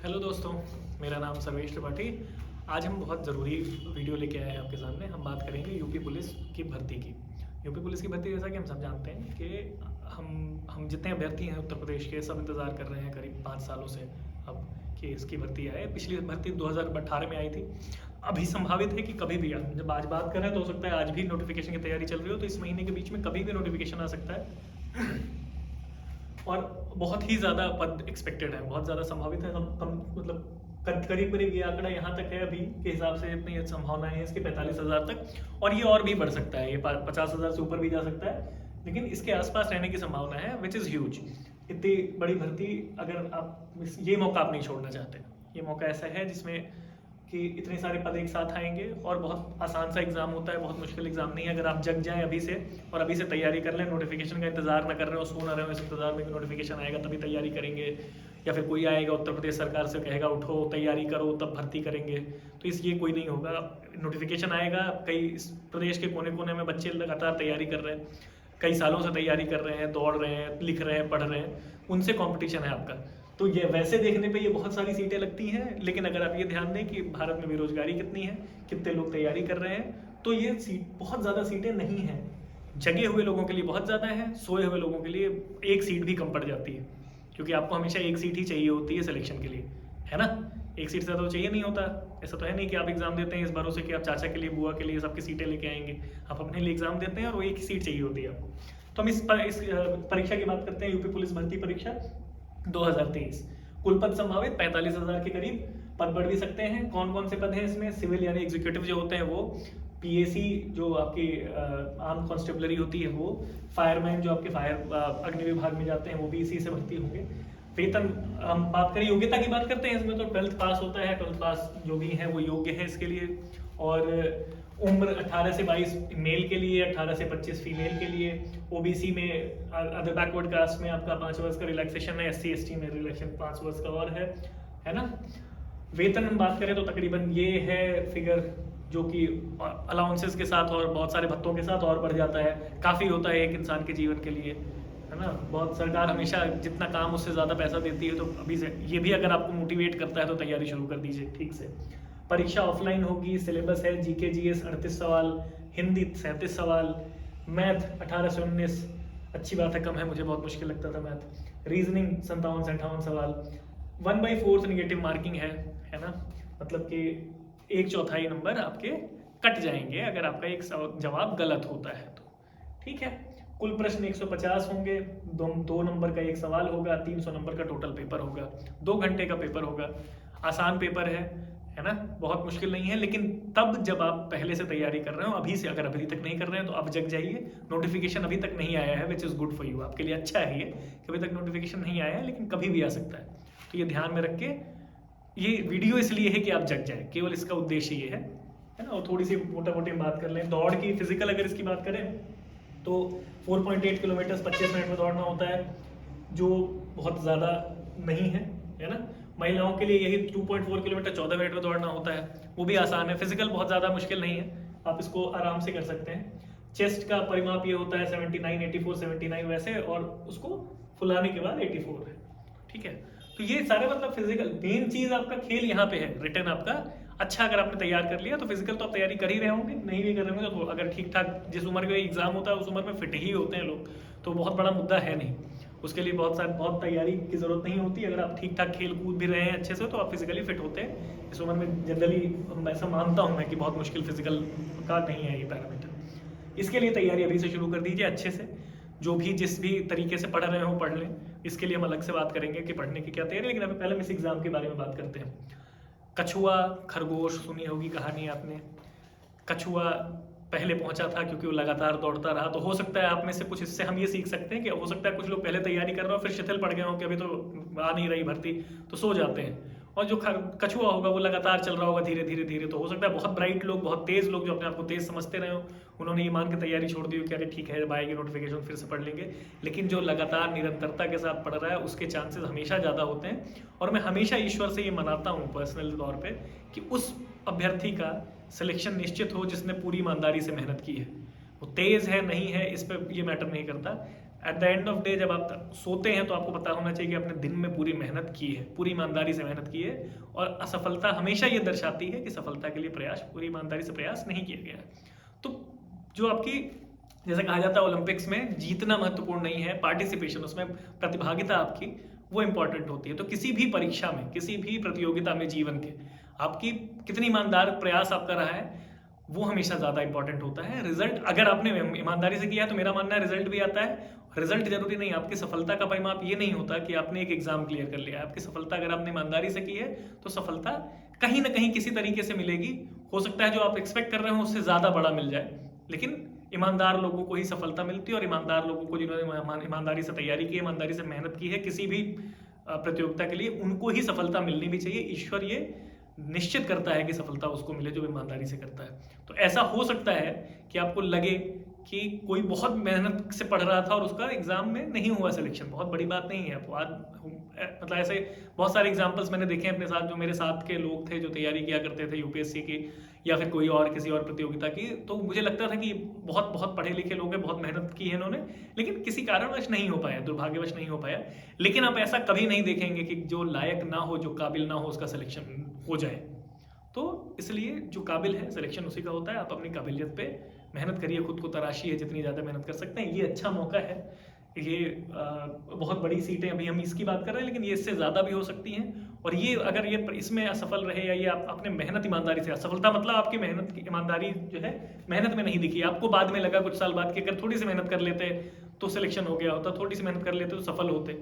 Hello दोस्तों, मेरा नाम सर्वेश त्रिपाठी। आज हम बहुत ज़रूरी वीडियो लेके आए हैं आपके सामने। हम बात करेंगे यूपी पुलिस की भर्ती की। यूपी पुलिस की भर्ती, जैसा कि हम सब जानते हैं कि हम जितने अभ्यर्थी हैं उत्तर प्रदेश के, सब इंतज़ार कर रहे हैं करीब 5 सालों से अब कि इसकी भर्ती आए। पिछली भर्ती 2018 में आई थी। अभी संभावित है कि कभी भी जब आज बात कर रहे हैं तो हो सकता है आज भी नोटिफिकेशन की तैयारी चल रही हो, तो इस महीने के बीच में कभी भी नोटिफिकेशन आ सकता है। और बहुत ही ज़्यादा पद एक्सपेक्टेड है, बहुत ज़्यादा संभावित है। कम मतलब करीब करीब ये आंकड़ा यहाँ तक है अभी के हिसाब से, इतनी संभावनाएं हैं इसकी 45,000 तक, और ये और भी बढ़ सकता है, ये 50,000 से ऊपर भी जा सकता है, लेकिन इसके आसपास रहने की संभावना है, विच इज़ ह्यूज। इतनी बड़ी भर्ती, अगर आप ये मौका आप नहीं छोड़ना चाहते, ये मौका ऐसा है जिसमें कि इतने सारे पद एक साथ आएंगे और बहुत आसान सा एग्ज़ाम होता है, बहुत मुश्किल एग्ज़ाम नहीं है। अगर आप जग जाएं अभी से और अभी से तैयारी कर लें, नोटिफिकेशन का इंतजार ना कर रहे हो, सो ना रहे हो इस इंतजार में कि नोटिफिकेशन आएगा तभी तैयारी करेंगे, या फिर कोई आएगा उत्तर प्रदेश सरकार से कहेगा उठो तैयारी करो तब भर्ती करेंगे, तो ये कोई नहीं होगा। नोटिफिकेशन आएगा, कई प्रदेश के कोने कोने में बच्चे लगातार तैयारी कर रहे हैं, कई सालों से तैयारी कर रहे हैं, दौड़ रहे हैं, लिख रहे हैं, पढ़ रहे हैं, उनसे कॉम्पिटिशन है आपका। तो ये वैसे देखने पे ये बहुत सारी सीटें लगती हैं, लेकिन अगर आप ये ध्यान दें कि भारत में बेरोजगारी कितनी है, कितने लोग तैयारी कर रहे हैं, तो ये सीट बहुत ज़्यादा सीटें नहीं हैं। जगे हुए लोगों के लिए बहुत ज़्यादा है, सोए हुए लोगों के लिए एक सीट भी कम पड़ जाती है, क्योंकि आपको हमेशा एक सीट ही चाहिए होती है सिलेक्शन के लिए, है ना। एक सीट से ज़्यादा तो चाहिए नहीं होता। ऐसा तो है नहीं कि आप एग्ज़ाम देते हैं इस भरोसे कि आप चाचा के लिए, बुआ के लिए सबकी सीटें लेके आएंगे। आप अपने लिए एग्ज़ाम देते हैं और वो एक ही सीट चाहिए होती है आपको। तो हम इस परीक्षा की बात करते हैं, यूपी पुलिस भर्ती परीक्षा 2023। कुल पद संभावित 45,000 के करीब। पद बढ़ भी सकते हैं। कौन कौन से पद हैं इसमें? सिविल यानी एग्जीक्यूटिव जो होते हैं वो, पीएसी जो आपकी आर्म कांस्टेबलरी होती है वो, फायरमैन जो आपके फायर अग्नि विभाग में जाते हैं वो भी इसी से भर्ती होंगे। वेतन, हम बात करें योग्यता की बात करते हैं इसमें, तो 12th पास होता है, 12th पास जो भी है वो योग्य है इसके लिए। और उम्र 18 से 22 मेल के लिए, 18 से 25 फीमेल के लिए। ओबीसी में, अदर बैकवर्ड कास्ट में आपका 5 वर्ष का रिलैक्सेशन है, एससी एसटी में रिलैक्सेशन 5 वर्ष का और है ना। वेतन हम बात करें तो तकरीबन ये है फिगर, जो कि अलाउंसेस के साथ और बहुत सारे भत्तों के साथ और बढ़ जाता है, काफ़ी होता है एक इंसान के जीवन के लिए, है ना। बहुत सरकार हमेशा जितना काम उससे ज़्यादा पैसा देती है, तो अभी से ये भी अगर आपको मोटिवेट करता है तो तैयारी शुरू कर दीजिए ठीक से। परीक्षा ऑफलाइन होगी। सिलेबस है जीके जीएस 38 सवाल, हिंदी 37 सवाल, मैथ 18 से 19, अच्छी बात है, कम है, मुझे बहुत मुश्किल लगता था मैथ। रीजनिंग 57 से 58 सवाल। 1/4 नेगेटिव मार्किंग है ना, मतलब कि 1/4 नंबर आपके कट जाएंगे अगर आपका एक जवाब गलत होता है तो, ठीक है। कुल प्रश्न 150 होंगे, 2 नंबर का एक सवाल होगा, 300 नंबर का टोटल पेपर होगा, 2 घंटे का पेपर होगा। आसान पेपर है ना, बहुत मुश्किल नहीं है। लेकिन तब जब आप पहले से तैयारी कर रहे हो, अभी से अगर अभी तक नहीं कर रहे हैं तो अब जग जाइए। नोटिफिकेशन अभी तक नहीं आया है, which is good for you, आपके लिए अच्छा है ये कि अभी तक नोटिफिकेशन नहीं आया है, लेकिन कभी भी आ सकता है। तो ये ध्यान में रख के, ये वीडियो इसलिए है कि आप जग जाए, केवल इसका उद्देश्य ये है ना। और थोड़ी सी मोटा मोटी बात कर लें दौड़ की। फिजिकल अगर इसकी बात करें तो 4.8 किलोमीटर 25 मिनट में दौड़ना होता है, जो बहुत ज़्यादा नहीं है ना। महिलाओं के लिए यही 2.4 किलोमीटर 14 मिनट में दौड़ना होता है, वो भी आसान है। फिजिकल बहुत ज़्यादा मुश्किल नहीं है, आप इसको आराम से कर सकते हैं। चेस्ट का परिमाप ये होता है 79, 84, 79 वैसे, और उसको फुलाने के बाद 84 है, ठीक है। तो ये सारे मतलब फिजिकल, मेन चीज़ आपका खेल यहाँ पे है। रिटर्न आपका अच्छा अगर आपने तैयार कर लिया तो फिजिकल तो आप तैयारी कर ही रहे होंगे, नहीं भी कर रहे होंगे तो अगर ठीक ठाक जिस उम्र का एग्जाम होता है उस उम्र में फिट ही होते हैं लोग, तो बहुत बड़ा मुद्दा है नहीं। उसके लिए बहुत तैयारी की ज़रूरत नहीं होती। अगर आप ठीक ठाक खेल कूद भी रहे हैं अच्छे से तो आप फिजिकली फिट होते हैं। इस उम्र में जनरली ऐसा मानता हूँ मैं कि बहुत मुश्किल फिजिकल का नहीं है ये पैरामीटर। इसके लिए तैयारी अभी से शुरू कर दीजिए अच्छे से। जो भी जिस भी तरीके से पढ़ रहे हो पढ़ लें, इसके लिए हम अलग से बात करेंगे कि पढ़ने की क्या तैयारी। लेकिन अभी पहले हम इस एग्ज़ाम के बारे में बात करते हैं। कछुआ खरगोश सुनी होगी कहानी आपने। कछुआ पहले पहुंचा था क्योंकि वो लगातार दौड़ता रहा। तो हो सकता है आप में से कुछ, इससे हम ये सीख सकते हैं कि हो सकता है कुछ लोग पहले तैयारी कर रहे हो फिर शिथिल पड़ गए हो कि अभी तो आ नहीं रही भर्ती, तो सो जाते हैं। और जो कछुआ होगा वो लगातार चल रहा होगा धीरे धीरे धीरे। तो हो सकता है बहुत ब्राइट लोग, बहुत तेज लोग जो अपने आप को तेज समझते रहे हो, उन्होंने ये मान के तैयारी छोड़ दी हो कि अरे ठीक है जब आएगी नोटिफिकेशन फिर से पढ़ लेंगे। लेकिन जो लगातार निरंतरता के साथ पढ़ रहा है उसके चांसेस हमेशा ज़्यादा होते हैं। और मैं हमेशा ईश्वर से ये मनाता हूँ पर्सनल तौर पर कि उस अभ्यर्थी का सिलेक्शन निश्चित हो जिसने पूरी ईमानदारी से मेहनत की है। वो तेज़ है नहीं है इस पर ये मैटर नहीं करता। At the end of day जब आप सोते हैं तो आपको पता होना चाहिए कि आपने दिन में पूरी मेहनत की है, पूरी ईमानदारी से मेहनत की है, और असफलता हमेशा ये दर्शाती है कि सफलता के लिए प्रयास पूरी ईमानदारी से प्रयास नहीं किया गया है। तो जो आपकी, जैसे कहा जाता है ओलंपिक्स में जीतना महत्वपूर्ण नहीं है, पार्टिसिपेशन, उसमें प्रतिभागिता आपकी वो इंपॉर्टेंट होती है। तो किसी भी परीक्षा में, किसी भी प्रतियोगिता में जीवन के, आपकी कितनी ईमानदार प्रयास आपका रहा है वो हमेशा ज़्यादा इंपॉर्टेंट होता है। रिजल्ट अगर आपने ईमानदारी से किया है तो मेरा मानना है रिजल्ट भी आता है। रिजल्ट जरूरी नहीं, आपकी सफलता का परिमाप ये नहीं होता कि आपने एक एग्जाम क्लियर कर लिया है। आपकी सफलता अगर आपने ईमानदारी से की है तो सफलता कहीं ना कहीं किसी तरीके से मिलेगी। हो सकता है जो आप एक्सपेक्ट कर रहे हो उससे ज़्यादा बड़ा मिल जाए, लेकिन ईमानदार लोगों को ही सफलता मिलती है। और ईमानदार लोगों को, जिन्होंने ईमानदारी से तैयारी की है, ईमानदारी से मेहनत की है किसी भी प्रतियोगिता के लिए, उनको ही सफलता मिलनी भी चाहिए। ईश्वर ये निश्चित करता है कि सफलता उसको मिले जो ईमानदारी से करता है। तो ऐसा हो सकता है कि आपको लगे कि कोई बहुत मेहनत से पढ़ रहा था और उसका एग्जाम में नहीं हुआ सिलेक्शन, बहुत बड़ी बात नहीं है। मतलब ऐसे बहुत सारे एग्जाम्पल्स मैंने देखे हैं अपने साथ, जो मेरे साथ के लोग थे जो तैयारी किया करते थे यूपीएससी की या फिर कोई और किसी और प्रतियोगिता की, तो मुझे लगता था कि बहुत बहुत पढ़े लिखे लोग हैं, बहुत मेहनत की है इन्होंने, लेकिन किसी कारणवश नहीं हो पाया, दुर्भाग्यवश नहीं हो पाया। लेकिन आप ऐसा कभी नहीं देखेंगे कि जो लायक ना हो, जो काबिल ना हो, उसका सिलेक्शन हो जाए। तो इसलिए जो काबिल है सिलेक्शन उसी का होता है। आप अपनी काबिलियत पे मेहनत करिए, खुद को तराशिए जितनी ज़्यादा मेहनत कर सकते हैं। ये अच्छा मौका है, ये बहुत बड़ी सीटें अभी हम इसकी बात कर रहे हैं, लेकिन ये इससे ज़्यादा भी हो सकती हैं। और ये अगर ये इसमें असफल रहे या ये आपने मेहनत ईमानदारी से, असफलता मतलब आपकी मेहनत की ईमानदारी जो है मेहनत में नहीं दिखी, आपको बाद में लगा कुछ साल बाद कि अगर थोड़ी सी मेहनत कर लेते तो सिलेक्शन हो गया होता, थोड़ी सी मेहनत कर लेते तो सफल होते।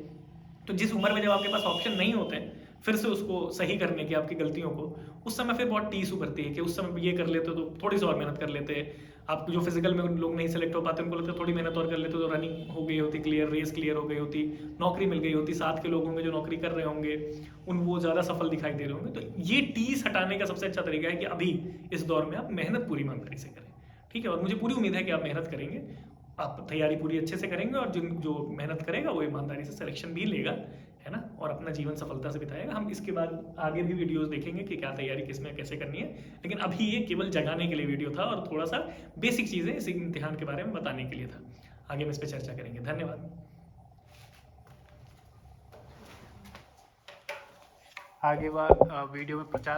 तो जिस उम्र में जब आपके पास ऑप्शन नहीं होते फिर से उसको सही करने की, आपकी गलतियों को, उस समय फिर बहुत टीस उभरती है कि उस समय ये कर लेते तो थोड़ी सी और मेहनत कर लेते। आप जो फिजिकल में लोग नहीं सेलेक्ट हो पाते उनको लगता है थोड़ी मेहनत और कर लेते तो रनिंग हो गई होती क्लियर, रेस क्लियर हो गई होती, नौकरी मिल गई होती, साथ के लोग होंगे जो नौकरी कर रहे होंगे उन वो ज़्यादा सफल दिखाई दे रहे होंगे। तो ये टीस हटाने का सबसे अच्छा तरीका है कि अभी इस दौर में आप मेहनत पूरी ईमानदारी से करें, ठीक है। और मुझे पूरी उम्मीद है कि आप मेहनत करेंगे, आप तैयारी पूरी अच्छे से करेंगे, और जो मेहनत करेगा वो ईमानदारी से सिलेक्शन भी लेगा, है ना, और अपना जीवन सफलता से बिताएगा। हम इसके बाद आगे भी वीडियोस देखेंगे कि क्या तैयारी किस में कैसे करनी है, लेकिन अभी ये केवल जगाने के लिए वीडियो था और थोड़ा सा बेसिक चीज़ें इस इम्तिहान के बारे में बताने के लिए था। आगे हम इस पर चर्चा करेंगे। धन्यवाद। आगे बार वीडियो में प्रचार